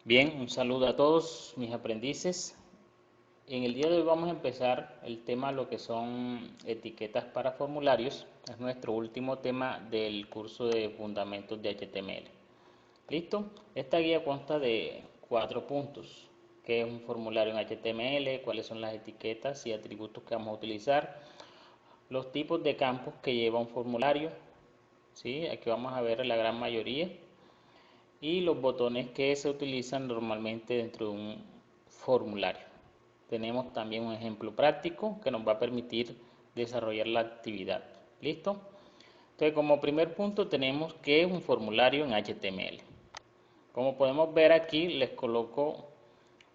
Bien, un saludo a todos mis aprendices. En el día de hoy vamos a empezar el tema lo que son etiquetas para formularios. Es nuestro último tema del curso de fundamentos de HTML. ¿Listo? Esta guía consta de 4 puntos. ¿Qué es un formulario en HTML? ¿Cuáles son las etiquetas y atributos que vamos a utilizar? Los tipos de campos que lleva un formulario. ¿Sí? Aquí vamos a ver la gran mayoría y los botones que se utilizan normalmente dentro de un formulario. Tenemos también un ejemplo práctico que nos va a permitir desarrollar la actividad. ¿Listo? Entonces, como primer punto tenemos que es un formulario en HTML. Como podemos ver aquí, les coloco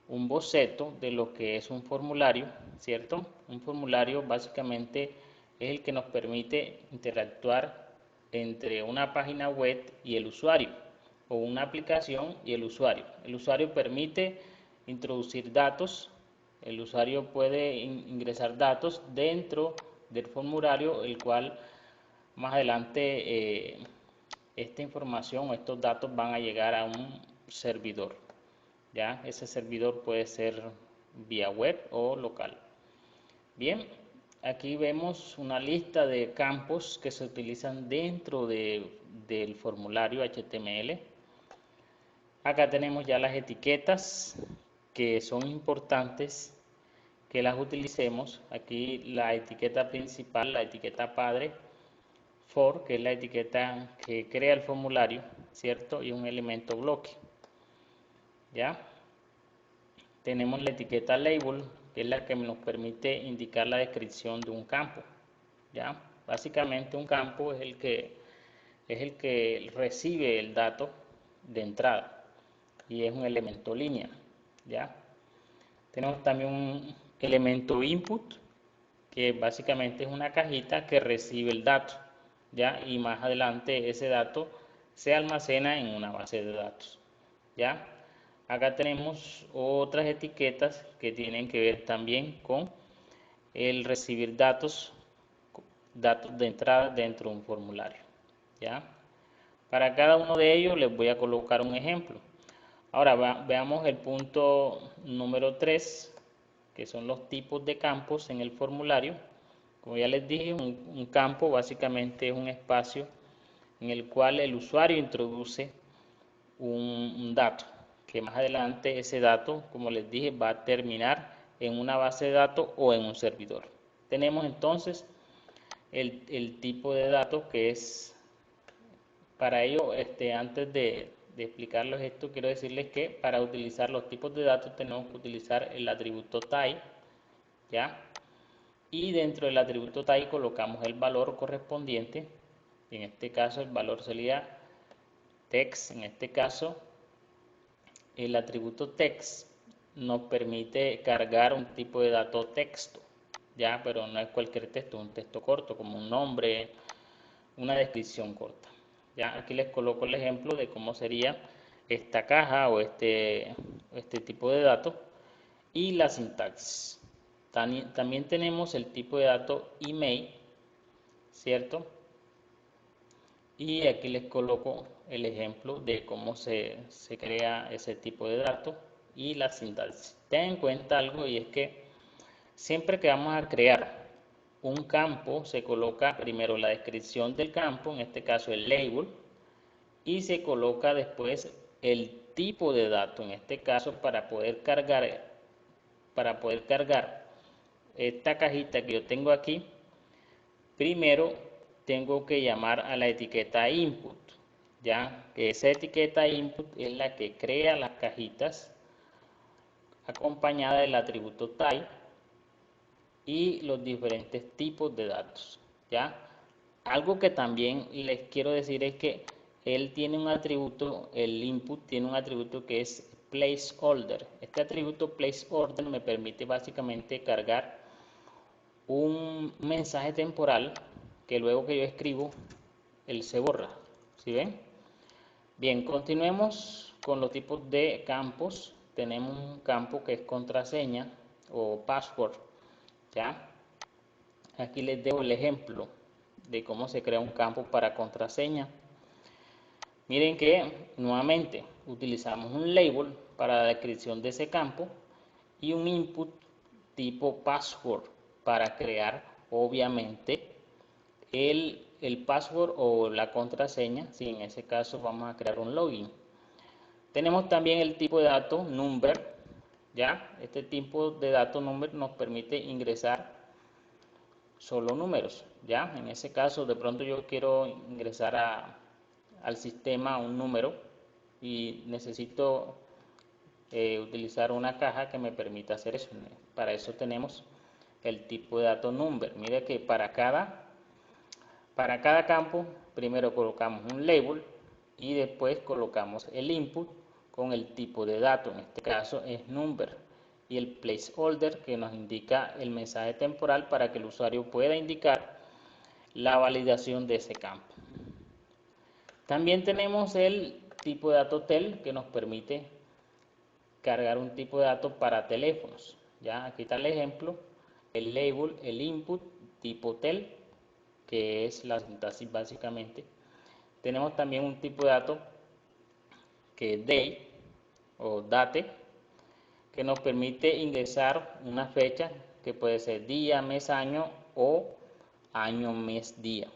un boceto de lo que es un formulario, ¿cierto? Un formulario básicamente es el que nos permite interactuar entre una página web y el usuario, o una aplicación y el usuario. El usuario permite introducir datos, el usuario puede ingresar datos dentro del formulario, el cual más adelante esta información o estos datos van a llegar a un servidor. ¿Ya? Ese servidor puede ser vía web o local. Bien, aquí vemos una lista de campos que se utilizan dentro del formulario HTML. Acá tenemos ya las etiquetas que son importantes que las utilicemos. Aquí la etiqueta principal, la etiqueta padre, for, que es la etiqueta que crea el formulario, ¿cierto? Y un elemento bloque. ¿Ya? Tenemos la etiqueta label, que es la que nos permite indicar la descripción de un campo. ¿Ya? Básicamente un campo es el que recibe el dato de entrada y es un elemento línea. ¿Ya? Tenemos también un elemento input, que básicamente es una cajita que recibe el dato. ¿Ya? Y más adelante ese dato se almacena en una base de datos. ¿Ya? Acá tenemos otras etiquetas que tienen que ver también con el recibir datos, datos de entrada dentro de un formulario. ¿Ya? Para cada uno de ellos les voy a colocar un ejemplo. Ahora veamos el punto número 3, que son los tipos de campos en el formulario. Como ya les dije, un campo básicamente es un espacio en el cual el usuario introduce un dato, que más adelante ese dato, como les dije, va a terminar en una base de datos o en un servidor. Tenemos entonces el tipo de datos que es, para ello, antes de explicarles esto, quiero decirles que para utilizar los tipos de datos tenemos que utilizar el atributo type, ¿ya? Y dentro del atributo type colocamos el valor correspondiente, en este caso el valor sería text, en este caso el atributo text nos permite cargar un tipo de dato texto, ya, pero no es cualquier texto, un texto corto como un nombre, una descripción corta. Ya, aquí les coloco el ejemplo de cómo sería esta caja o este tipo de datos y la sintaxis. También tenemos el tipo de dato email, ¿cierto? Y aquí les coloco el ejemplo de cómo se crea ese tipo de datos y la sintaxis. Ten en cuenta algo y es que siempre que vamos a crear un campo se coloca primero la descripción del campo, en este caso el label, y se coloca después el tipo de dato, en este caso para poder cargar esta cajita que yo tengo aquí. Primero tengo que llamar a la etiqueta input, ya que esa etiqueta input es la que crea las cajitas acompañada del atributo type y los diferentes tipos de datos, ya. Algo que también les quiero decir es que él tiene un atributo, el input tiene un atributo que es placeholder. Este atributo placeholder me permite básicamente cargar un mensaje temporal que luego que yo escribo, él se borra. ¿Sí ven? Bien, continuemos con los tipos de campos. Tenemos un campo que es contraseña o password. ¿Ya? Aquí les dejo el ejemplo de cómo se crea un campo para contraseña. Miren que nuevamente utilizamos un label para la descripción de ese campo y un input tipo password para crear obviamente el password o la contraseña, si en ese caso vamos a crear un login. Tenemos también el tipo de dato number, ya este tipo de dato number nos permite ingresar solo números, ya en ese caso de pronto yo quiero ingresar al sistema un número y necesito utilizar una caja que me permita hacer eso. Para eso tenemos el tipo de dato number. Mire que para cada campo primero colocamos un label y después colocamos el input con el tipo de dato, en este caso es number, y el placeholder que nos indica el mensaje temporal para que el usuario pueda indicar la validación de ese campo. También tenemos el tipo de dato tel que nos permite cargar un tipo de dato para teléfonos. Ya aquí está el ejemplo, el label, el input tipo tel, que es la sintaxis básicamente. Tenemos también un tipo de dato que es day o date, que nos permite ingresar una fecha que puede ser día, mes, año o año, mes, día.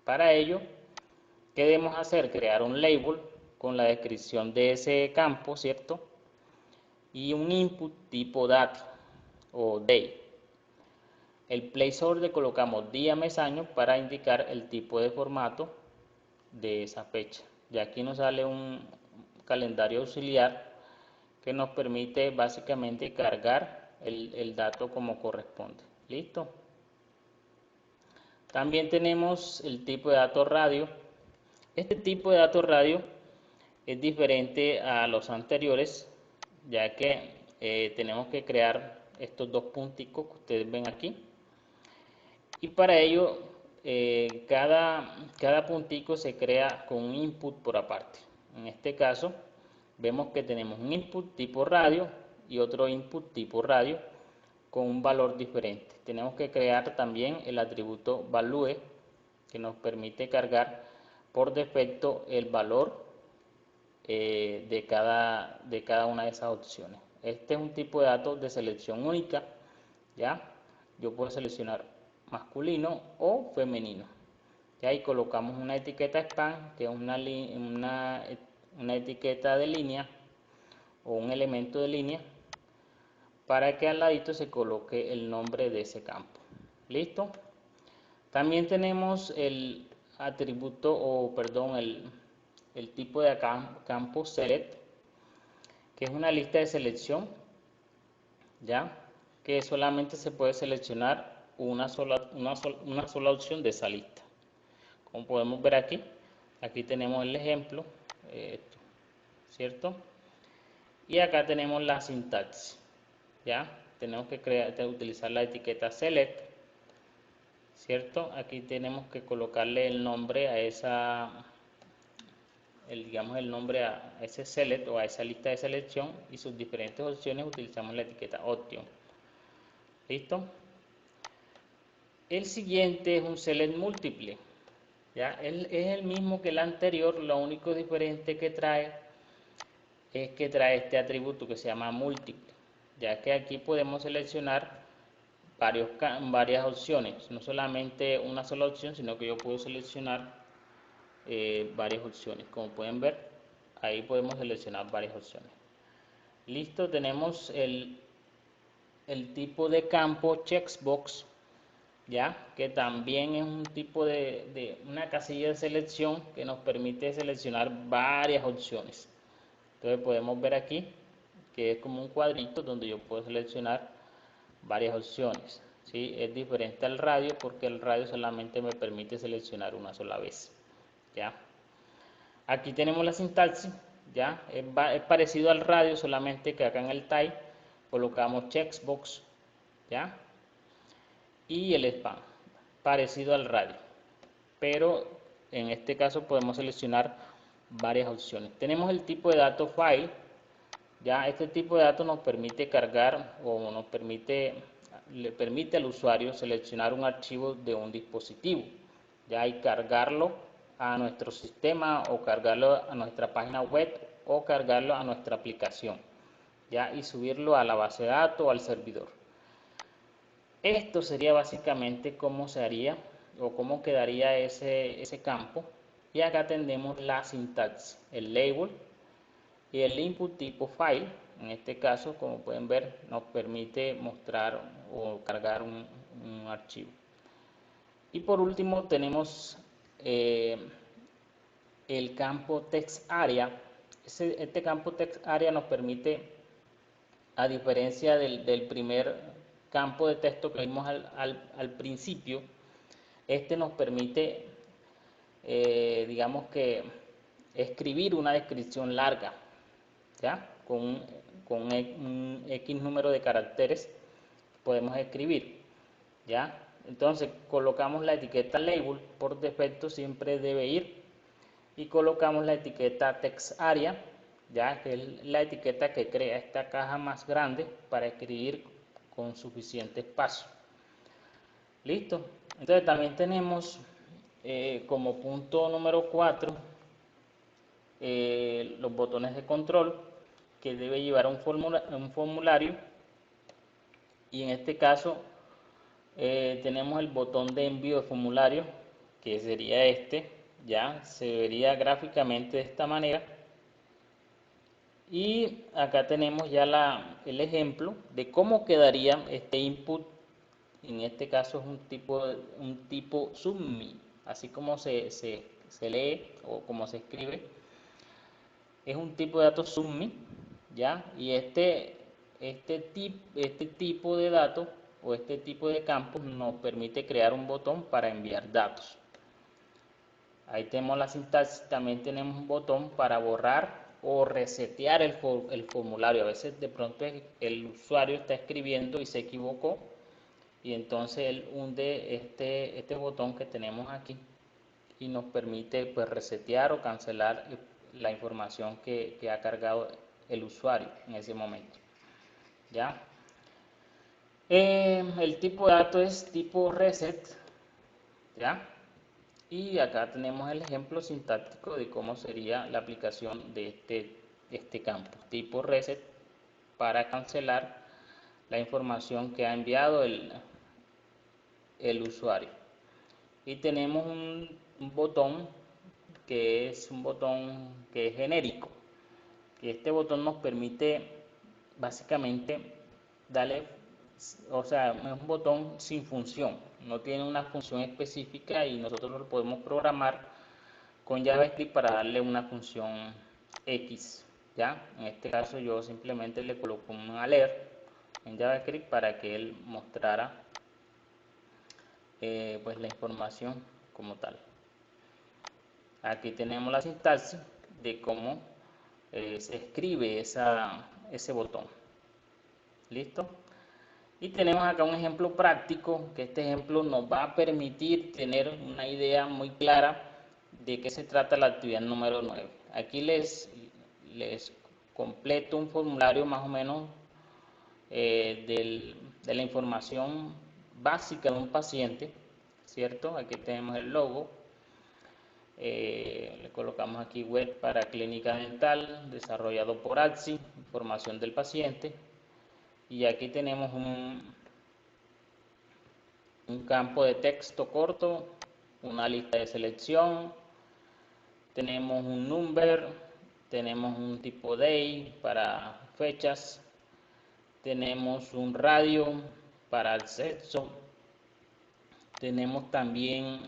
Para ello, ¿qué debemos hacer? Crear un label con la descripción de ese campo, ¿cierto? Y un input tipo date o day. El placeholder colocamos día, mes, año para indicar el tipo de formato de esa fecha. Y aquí nos sale un calendario auxiliar que nos permite básicamente cargar el dato como corresponde. ¿Listo? También tenemos el tipo de dato radio. Este tipo de dato radio es diferente a los anteriores, ya que tenemos que crear estos dos punticos que ustedes ven aquí. Y para ello, cada puntico se crea con un input por aparte. En este caso, vemos que tenemos un input tipo radio y otro input tipo radio con un valor diferente. Tenemos que crear también el atributo value que nos permite cargar por defecto el valor de cada una de esas opciones. Este es un tipo de datos de selección única, ¿ya? Yo puedo seleccionar masculino o femenino. ¿Ya? Y colocamos una etiqueta spam, que es una etiqueta de línea o un elemento de línea, para que al ladito se coloque el nombre de ese campo. ¿Listo? También tenemos el atributo o perdón, el tipo de campo select, que es una lista de selección, ya que solamente se puede seleccionar una sola opción de esa lista. Como podemos ver aquí tenemos el ejemplo, ¿cierto? Y acá tenemos la sintaxis, ya tenemos que utilizar la etiqueta select, ¿cierto? Aquí tenemos que colocarle el nombre a digamos el nombre a ese select o a esa lista de selección y sus diferentes opciones utilizamos la etiqueta option. ¿Listo? El siguiente es un select múltiple. ¿Ya? Es el mismo que el anterior, lo único diferente que trae es que trae este atributo que se llama múltiple, ya que aquí podemos seleccionar varias opciones, no solamente una sola opción, sino que yo puedo seleccionar varias opciones. Como pueden ver, ahí podemos seleccionar varias opciones. Listo, tenemos el tipo de campo checkbox, ya que también es un tipo de una casilla de selección que nos permite seleccionar varias opciones. Entonces podemos ver aquí que es como un cuadrito donde yo puedo seleccionar varias opciones, ¿sí? Es diferente al radio porque el radio solamente me permite seleccionar una sola vez, ¿ya? Aquí tenemos la sintaxis, ¿ya? Es parecido al radio, solamente que acá en el type colocamos checkbox, ¿ya? Y el spam, parecido al radio, pero en este caso podemos seleccionar varias opciones. Tenemos el tipo de dato file, ya este tipo de datos nos permite cargar o le permite al usuario seleccionar un archivo de un dispositivo, ya y cargarlo a nuestro sistema o cargarlo a nuestra página web o cargarlo a nuestra aplicación, ¿ya? Y subirlo a la base de datos o al servidor. Esto sería básicamente cómo se haría o cómo quedaría ese campo. Y acá tenemos la sintaxis, el label y el input tipo file. En este caso, como pueden ver, nos permite mostrar o cargar un archivo. Y por último tenemos el campo text area. Este campo text area nos permite, a diferencia del primer campo de texto que vimos al principio, este nos permite, digamos que, escribir una descripción larga, ¿ya? Con un X número de caracteres podemos escribir, ¿ya? Entonces colocamos la etiqueta label, por defecto siempre debe ir, y colocamos la etiqueta text area, ya que es la etiqueta que crea esta caja más grande para escribir con suficiente espacio. Listo. Entonces también tenemos como punto número 4 los botones de control que debe llevar un formulario, y en este caso tenemos el botón de envío de formulario, que sería este, ya se vería gráficamente de esta manera. Y acá tenemos ya el ejemplo de cómo quedaría este input. En este caso es un tipo submit, así como se lee o como se escribe. Es un tipo de datos submit, ¿ya? Y este tipo de datos o este tipo de campos nos permite crear un botón para enviar datos. Ahí tenemos la sintaxis. También tenemos un botón para borrar o resetear el formulario. A veces de pronto el usuario está escribiendo y se equivocó, y entonces él hunde este botón que tenemos aquí y nos permite, pues, resetear o cancelar la información que ha cargado el usuario en ese momento, ¿ya? El tipo de dato es tipo reset, ¿ya? Y acá tenemos el ejemplo sintáctico de cómo sería la aplicación de este campo, tipo reset, para cancelar la información que ha enviado el usuario. Y tenemos un botón que es un botón que es genérico, que este botón nos permite básicamente darle, o sea, es un botón sin función, no tiene una función específica, y nosotros lo podemos programar con JavaScript para darle una función X, ¿ya? En este caso yo simplemente le coloco un alert en JavaScript para que él mostrara pues la información como tal. Aquí tenemos la sintaxis de cómo se escribe ese botón. ¿Listo? Y tenemos acá un ejemplo práctico, que este ejemplo nos va a permitir tener una idea muy clara de qué se trata la actividad número 9. Aquí les completo un formulario más o menos de la información básica de un paciente, ¿cierto? Aquí tenemos el logo. Le colocamos aquí web para clínica dental, desarrollado por AXI, información del paciente. Y aquí tenemos un campo de texto corto, una lista de selección, tenemos un number, tenemos un tipo day para fechas, tenemos un radio para el sexo, tenemos también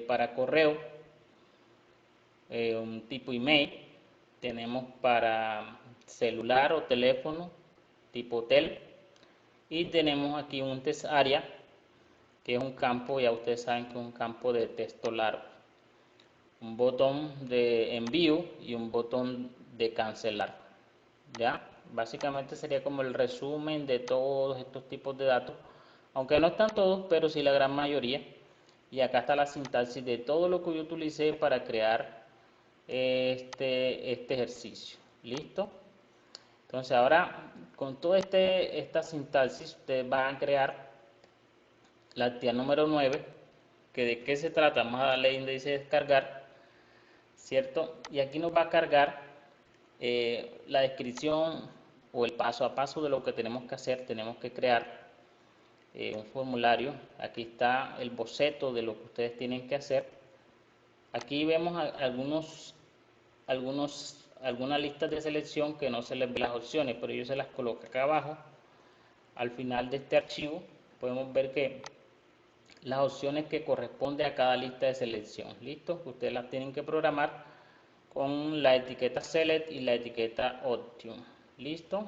para correo un tipo email, tenemos para celular o teléfono tipo tel, y tenemos aquí un test area, que es un campo, ya ustedes saben que es un campo de texto largo, un botón de envío y un botón de cancelar, ¿ya? Básicamente sería como el resumen de todos estos tipos de datos, aunque no están todos, pero sí la gran mayoría. Y acá está la sintaxis de todo lo que yo utilicé para crear este ejercicio. ¿Listo? Entonces ahora, con toda esta sintaxis, ustedes van a crear la actividad número 9, que de qué se trata. Vamos a darle donde dice descargar, ¿cierto? Y aquí nos va a cargar la descripción o el paso a paso de lo que tenemos que hacer. Tenemos que crear un formulario. Aquí está el boceto de lo que ustedes tienen que hacer. Aquí vemos algunas listas de selección que no se les ve las opciones, pero yo se las coloco acá abajo. Al final de este archivo podemos ver que las opciones que corresponden a cada lista de selección. ¿Listo? Ustedes las tienen que programar con la etiqueta select y la etiqueta option. ¿Listo?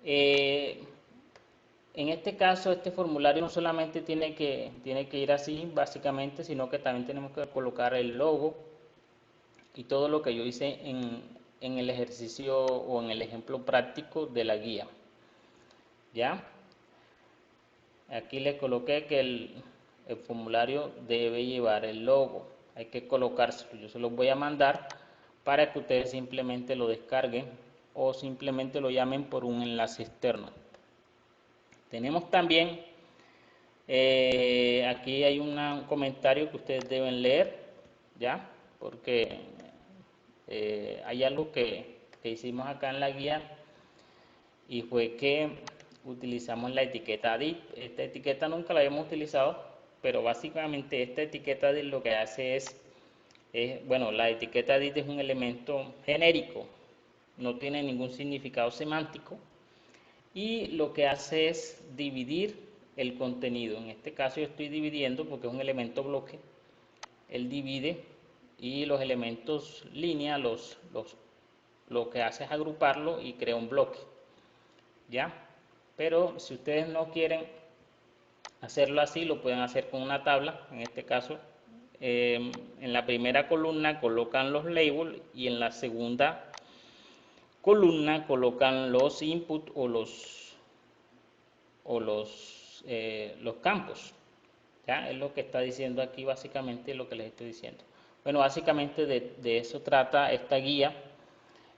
En este caso, este formulario no solamente tiene que ir así, básicamente, sino que también tenemos que colocar el logo y todo lo que yo hice en el ejercicio o en el ejemplo práctico de la guía. ¿Ya? Aquí le coloqué que el formulario debe llevar el logo. Hay que colocárselo. Yo se los voy a mandar para que ustedes simplemente lo descarguen o simplemente lo llamen por un enlace externo. Tenemos también, aquí hay un comentario que ustedes deben leer, ¿ya? Porque hay algo que hicimos acá en la guía y fue que utilizamos la etiqueta div. Esta etiqueta nunca la habíamos utilizado, pero básicamente esta etiqueta div lo que hace bueno, la etiqueta div es un elemento genérico, no tiene ningún significado semántico y lo que hace es dividir el contenido. En este caso yo estoy dividiendo porque es un elemento bloque, él divide y los elementos línea lo que hace es agruparlo y crea un bloque. ¿Ya? Pero si ustedes no quieren hacerlo así, lo pueden hacer con una tabla. En este caso, en la primera columna colocan los labels y en la segunda columna colocan los input o los campos. ¿Ya? Es lo que está diciendo aquí, básicamente lo que les estoy diciendo. Bueno, básicamente de eso trata esta guía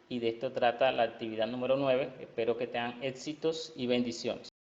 y de esto trata la actividad número 9. Espero que tengan éxitos y bendiciones.